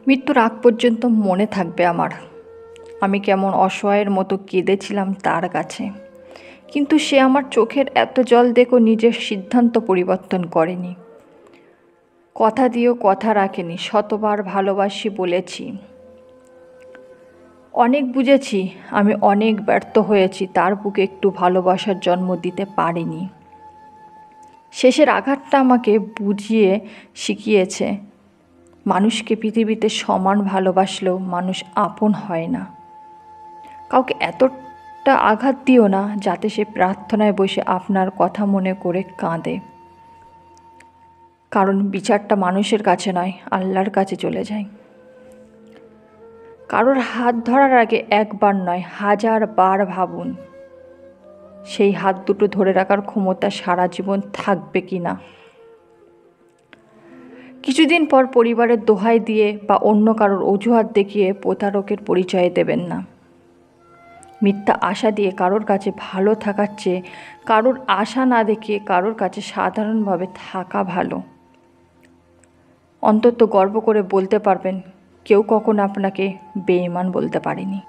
মৃত্যুর আগ পর্যন্ত মনে থাকবে আমার, আমি কেমন অসহায়ের মতো কেঁদেছিলাম তার কাছে। কিন্তু সে আমার চোখের এত জল দেখো নিজের সিদ্ধান্ত পরিবর্তন করেনি। কথা দিয়েও কথা রাখেনি, শতবার ভালোবাসি বলেছি। অনেক বুঝেছি, আমি অনেক ব্যর্থ হয়েছি, তার বুকে একটু ভালোবাসার জন্ম দিতে পারিনি। শেষের আঘাতটা আমাকে বুঝিয়ে শিখিয়েছে, মানুষকে পৃথিবীতে সমান ভালোবাসলেও মানুষ আপন হয় না। কাউকে এতটা আঘাত দিও না যাতে সে প্রার্থনায় বসে আপনার কথা মনে করে কাঁদে। কারণ বিচারটা মানুষের কাছে নয়, আল্লাহর কাছে চলে যায়। কারোর হাত ধরার আগে একবার নয় 1000 বার ভাবুন, সেই হাত দুটো ধরে রাখার ক্ষমতা সারা জীবন থাকবে কি না। কিছুদিন পর পরিবারের দোহাই দিয়ে বা অন্য কারোর অজুহাত দেখিয়ে প্রতারকের পরিচয় দেবেন না। মিথ্যা আশা দিয়ে কারোর কাছে ভালো থাকার চেয়ে কারোর আশা না দেখিয়ে কারোর কাছে সাধারণভাবে থাকা ভালো। অন্তত গর্ব করে বলতে পারবেন কেউ কখনো আপনাকে বেঈমান বলতে পারেনি।